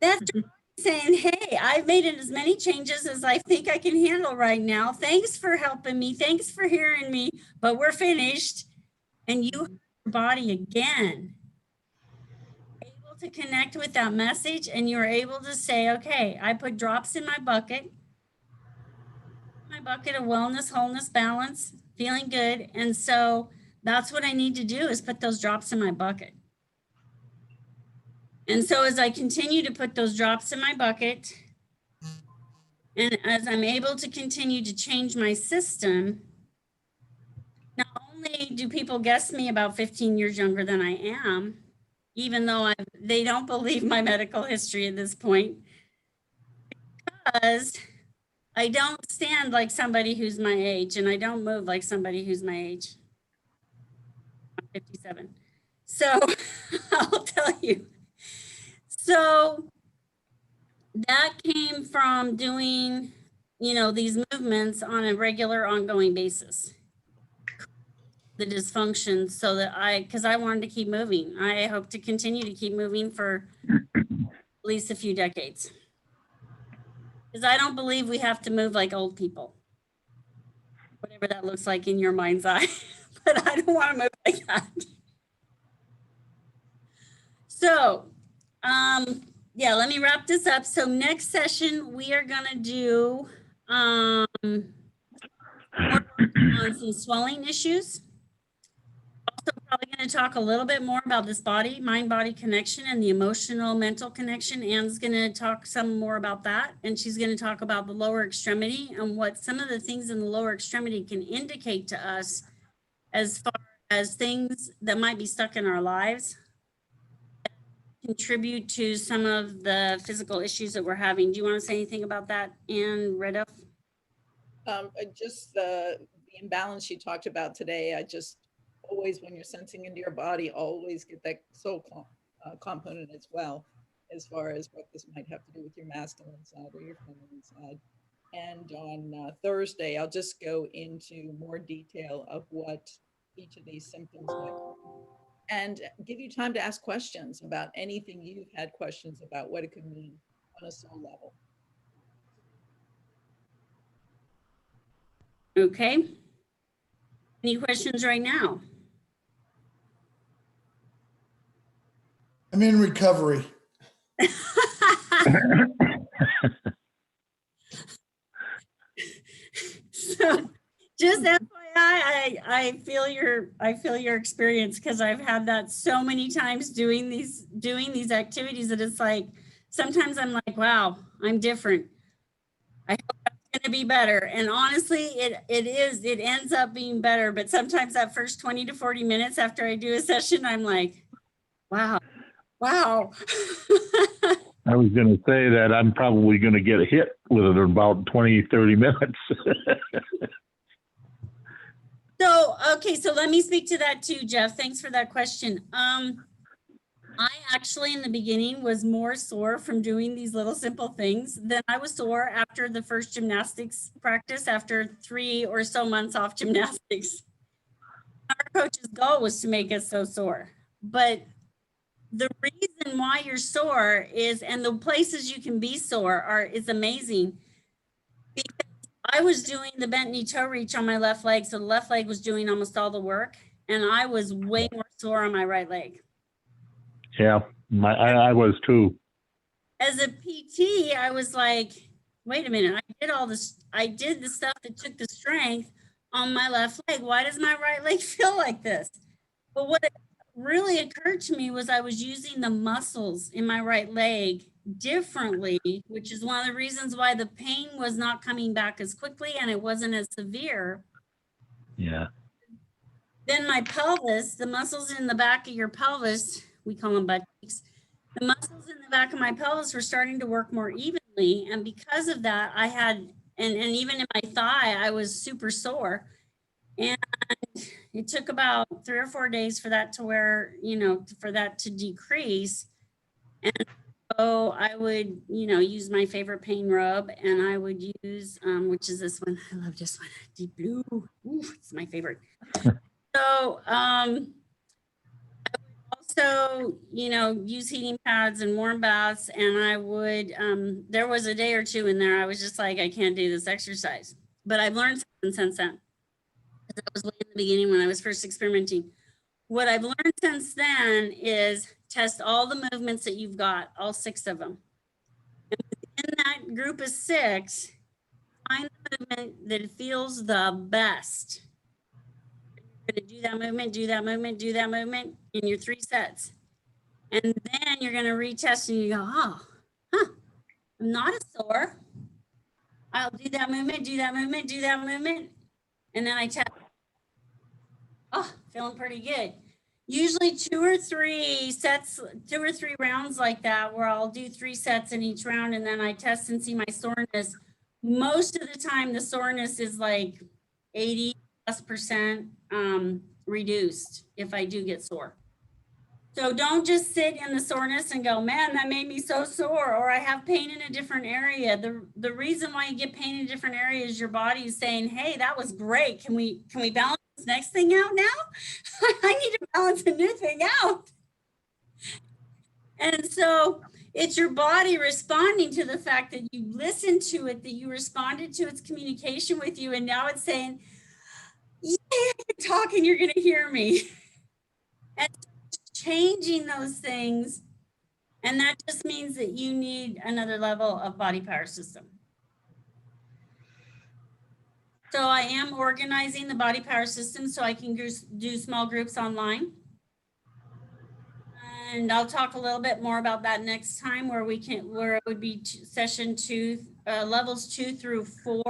That's saying, hey, I've made it as many changes as I think I can handle right now. Thanks for helping me. Thanks for hearing me, but we're finished. And you heard your body again. Able to connect with that message and you're able to say, okay, I put drops in my bucket of wellness, wholeness, balance, feeling good. And so that's what I need to do is put those drops in my bucket. And so as I continue to put those drops in my bucket, and as I'm able to continue to change my system, not only do people guess me about 15 years younger than I am, even though they don't believe my medical history at this point, because I don't stand like somebody who's my age, and I don't move like somebody who's my age. I'm 57. So I'll tell you. So that came from doing, you know, these movements on a regular, ongoing basis. The dysfunction, so that because I wanted to keep moving. I hope to continue to keep moving for at least a few decades. Because I don't believe we have to move like old people. Whatever that looks like in your mind's eye. But I don't want to move like that. So, yeah, let me wrap this up. So next session, we are going to do more on some swelling issues. Also probably going to talk a little bit more about this mind-body connection and the emotional, mental connection. Anne's going to talk some more about that. And she's going to talk about the lower extremity and what some of the things in the lower extremity can indicate to us as far as things that might be stuck in our lives, contribute to some of the physical issues that we're having. Do you want to say anything about that, Anne Redduff? Just the imbalance you talked about today. I just always, when you're sensing into your body, always get that soul component as well, as far as what this might have to do with your masculine side or your feminine side. And on Thursday, I'll just go into more detail of what each of these symptoms might be. and give you time to ask questions about anything you've had questions about what it could mean on a soul level. Okay. Any questions right now? I'm in recovery. So just FYI, I feel your experience because I've had that so many times doing these activities that it's like sometimes I'm like, wow, I'm different. I hope that's gonna be better. And honestly, it ends up being better. But sometimes that first 20 to 40 minutes after I do a session, I'm like, wow. I was going to say that I'm probably going to get hit with it in about 20, 30 minutes. So, okay, so let me speak to that too, Jeff. Thanks for that question. I actually in the beginning was more sore from doing these little simple things than I was sore after the first gymnastics practice after 3 or so months off gymnastics. Our coach's goal was to make us so sore. But the reason why you're sore is, and the places you can be sore is amazing. Because I was doing the bent knee toe reach on my left leg. So the left leg was doing almost all the work. And I was way more sore on my right leg. Yeah, I was too. As a PT, I was like, wait a minute, I did the stuff that took the strength on my left leg. Why does my right leg feel like this? But what really occurred to me was I was using the muscles in my right leg differently, which is one of the reasons why the pain was not coming back as quickly and it wasn't as severe. Yeah. Then my pelvis, the muscles in the back of your pelvis, we call them butt cheeks. The muscles in the back of my pelvis were starting to work more evenly. And because of that, I had, and even in my thigh, I was super sore. And it took about 3 or 4 days for that to for that to decrease. And so I would, use my favorite pain rub and I would use, which is this one. I love this one, Deep Blue. Ooh, it's my favorite. So, also, use heating pads and warm baths. And I would, there was a day or two in there, I was just like, I can't do this exercise. But I've learned something since then. That was way in the beginning when I was first experimenting. What I've learned since then is test all the movements that you've got, all 6 of them. And within that group of 6, find the movement that feels the best. You're going to do that movement, do that movement, do that movement in your 3 sets. And then you're going to retest and you go, I'm not as sore. I'll do that movement, do that movement, do that movement. And then I test. Feeling pretty good. Usually 2 or 3 sets, 2 or 3 rounds like that, where I'll do 3 sets in each round and then I test and see my soreness. Most of the time, the soreness is like 80+% reduced if I do get sore. So don't just sit in the soreness and go, man, that made me so sore, or I have pain in a different area. The reason why you get pain in a different area is your body is saying, hey, that was great. Can we balance this next thing out now? I need to balance a new thing out. And so it's your body responding to the fact that you listened to it, that you responded to its communication with you, and now it's saying, yeah, I can talk and you're going to hear me. And changing those things, and that just means that you need another level of body power system. So I am organizing the body power system so I can do small groups online. And I'll talk a little bit more about that next time, where it would be session 2, levels 2 through 4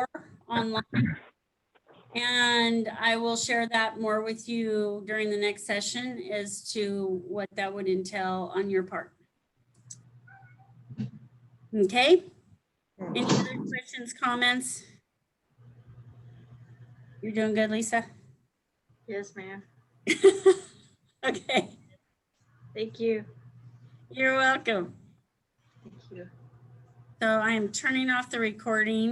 online. And I will share that more with you during the next session as to what that would entail on your part. Okay. Any other questions, comments? You're doing good, Lisa? Yes, ma'am. Okay. Thank you. You're welcome. Thank you. So I am turning off the recording.